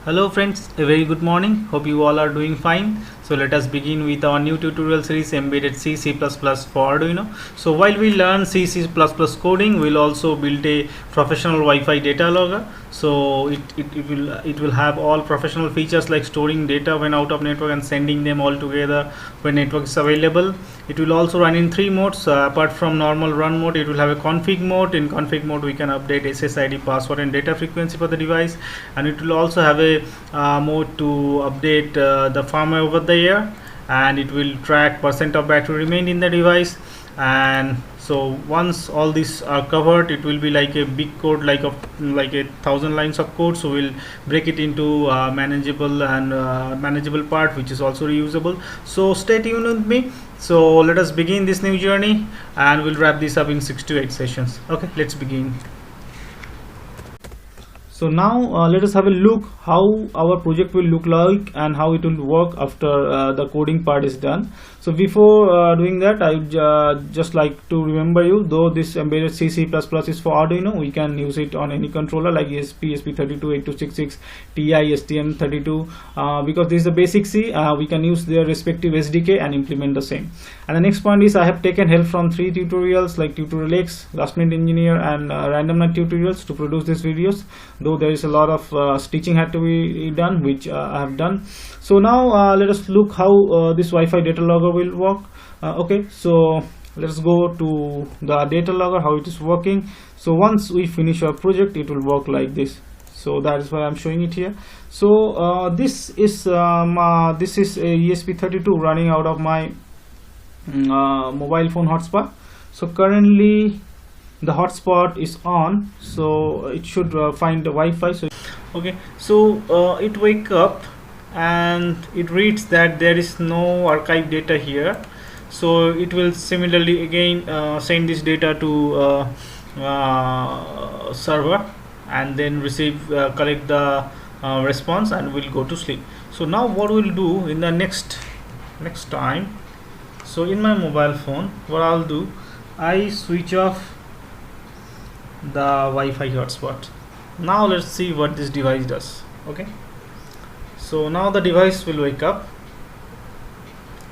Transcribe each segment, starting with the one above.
Hello friends, a very good morning. Hope you all are doing fine. So let us begin with our new tutorial series Embedded C, C++ for Arduino. So while we learn C, C++ coding, we'll also build a professional Wi-Fi data logger. So it will have all professional features like storing data when out of network and sending them all together when network is available. It will also run in three modes. Apart from normal run mode, it will have a config mode. In config mode, we can update SSID, password and data frequency for the device, and it will also have a mode to update the firmware over the air, and it will track percent of battery remained in the device. And so once all these are covered, it will be like a big code, like a 1,000 lines of code. So we'll break it into manageable and manageable part, which is also reusable. So stay tuned with me. So let us begin this new journey, and we'll wrap this up in 6 to 8 sessions. Okay, let's begin. So now let us have a look how our project will look like and how it will work after the coding part is done. So before doing that, I would just like to remember you, though this embedded C, C++ is for Arduino, we can use it on any controller like ESP, ESP32, 8266, TI, STM32, because this is the basic C. We can use their respective SDK and implement the same. And the next point is I have taken help from 3 tutorials like Tutorial X, Last Minute Engineer and Random Night Tutorials to produce these videos, though there is a lot of stitching had to be done, which I have done. So now let us look how this Wi-Fi data logger will work. Okay, so let's go to the data logger, how it is working. So once we finish our project, it will work like this. So that is why I'm showing it here. So this is a ESP32 running out of my mobile phone hotspot. So currently the hotspot is on, so it should find the Wi-Fi. So okay, so it wake up and it reads that there is no archive data here. So it will similarly again send this data to server and then receive collect the response, and will go to sleep. So now what we'll do in the next time, so in my mobile phone, what I'll do, I switch off the Wi-Fi hotspot. Now let's see what this device does. Okay, so now the device will wake up.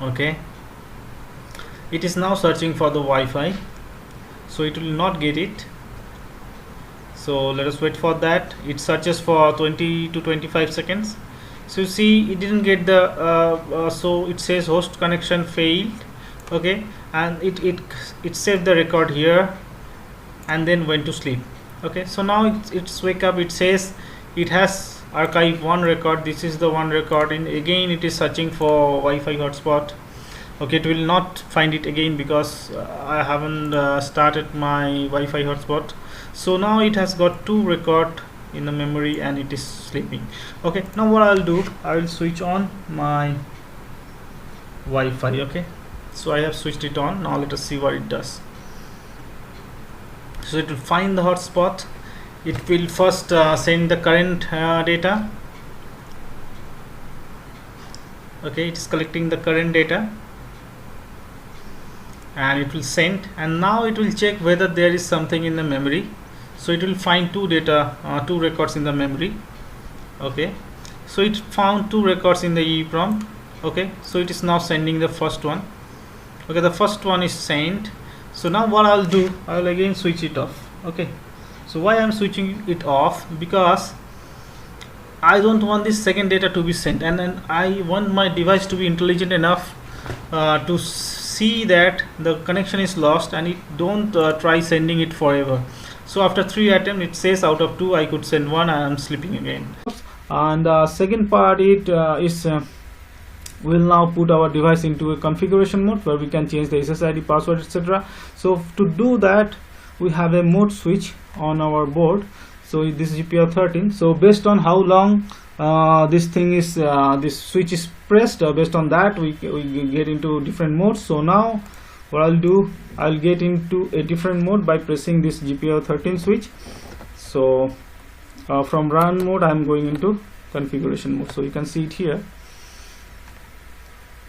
Okay, it is now searching for the Wi-Fi, so it will not get it. So let us wait for that. It searches for 20 to 25 seconds. So you see it didn't get the so it says host connection failed. Okay, and it saved the record here and then went to sleep. Okay, so now it's wake up. It says it has archived one record. This is the one record, and again it is searching for Wi-Fi hotspot. Okay, it will not find it again because I haven't started my Wi-Fi hotspot. So now it has got 2 record in the memory and it is sleeping. Okay, now what I'll do, I will switch on my Wi-Fi. Okay, so I have switched it on. Now let us see what it does. So it will find the hotspot. It will first send the current data. Okay, it is collecting the current data and it will send, and now it will check whether there is something in the memory. So it will find 2 records in the memory. Okay, so it found 2 records in the EEPROM. Okay, so it is now sending the first one. Okay, the first one is sent. So now what I'll do, I'll again switch it off. Okay, so why I'm switching it off, because I don't want this second data to be sent, and then I want my device to be intelligent enough to see that the connection is lost, and it don't try sending it forever. So after 3 attempts, it says out of 2 I could send 1, and I'm sleeping again. And the second part is we'll now put our device into a configuration mode where we can change the SSID, password, etc. So to do that, we have a mode switch on our board. So this is GPIO13. So based on how long this thing is this switch is pressed, based on that we get into different modes. So now what I'll do, I'll get into a different mode by pressing this GPIO13 switch. So from run mode I'm going into configuration mode. So you can see it here.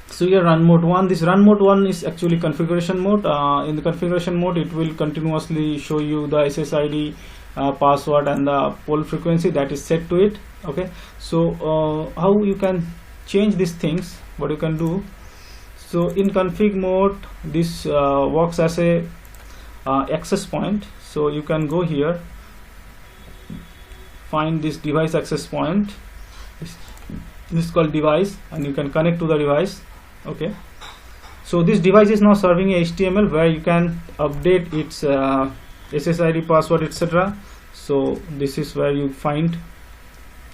So here run mode 1, this run mode 1 is actually configuration mode. In the configuration mode, it will continuously show you the SSID, password and the pole frequency that is set to it. Okay, so how you can change these things, what you can do. So in config mode, this works as a access point. So you can go here, find this device access point, this is called device, and you can connect to the device. Okay, so this device is now serving a HTML where you can update its SSID, password, etc. So this is where you find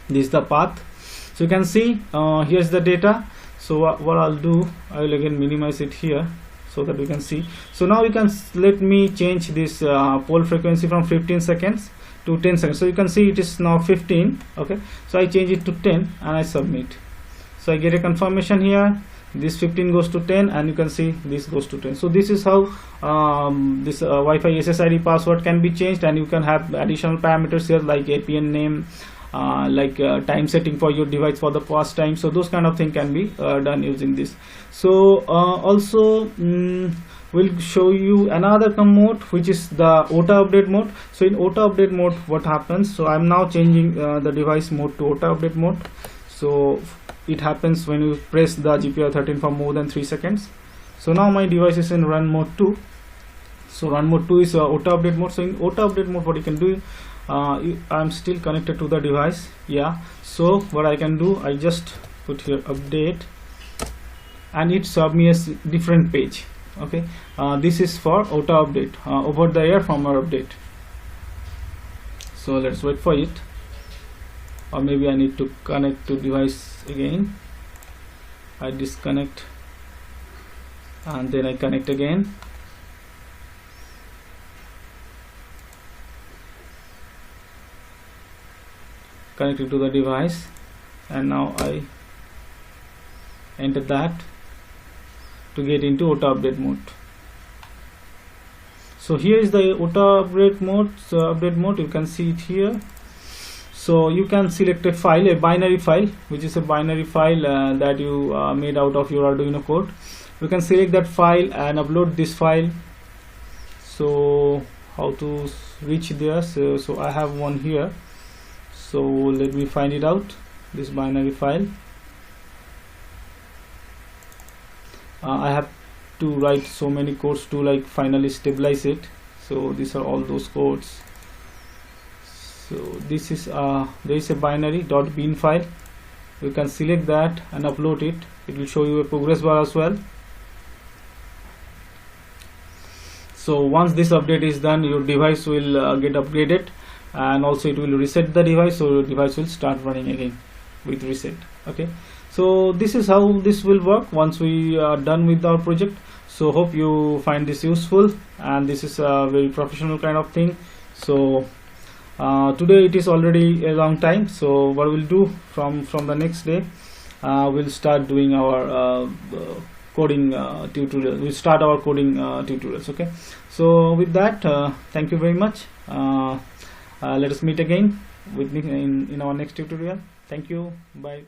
this is the path. So you can see here's the data. So what I'll do, I will again minimize it here so that we can see. So now you can let me change this poll frequency from 15 seconds to 10 seconds. So you can see it is now 15. Okay, so I change it to 10 and I submit. So I get a confirmation here, this 15 goes to 10, and you can see this goes to 10. So this is how this Wi-Fi SSID password can be changed, and you can have additional parameters here like APN name, time setting for your device for the past time. So those kind of thing can be done using this. So also we'll show you another mode, which is the auto update mode. So in auto update mode, what happens, so I'm now changing the device mode to auto update mode. So it happens when you press the GPIO 13 for more than 3 seconds. So now my device is in run mode 2. So run mode 2 is auto update mode. So in auto update mode, what you can do, I'm still connected to the device. Yeah, so what I can do, I just put here update, and it serves me a different page. Okay, this is for auto update, over the air firmware update. So let's wait for it, or maybe I need to connect to device again. I disconnect and then I connect again. Connected to the device, and now I enter that to get into auto update mode. So here is the auto update mode. So update mode, you can see it here. So you can select a file, a binary file, which is a binary file that you made out of your Arduino code. You can select that file and upload this file. So how to reach there? So I have one here. So let me find it out, this binary file. I have to write so many codes to finally stabilize it. So these are all those codes. So this is there is a binary .bin file. You can select that and upload it. It will show you a progress bar as well. So once this update is done, your device will get upgraded, and also it will reset the device, so your device will start running again with reset. Okay, so this is how this will work once we are done with our project. So hope you find this useful, and this is a very professional kind of thing. So today it is already a long time, so what we'll do from the next day, we'll start doing our coding tutorial. We'll start our coding tutorials. Okay, so with that, thank you very much. Let us meet again with me in our next tutorial. Thank you. Bye.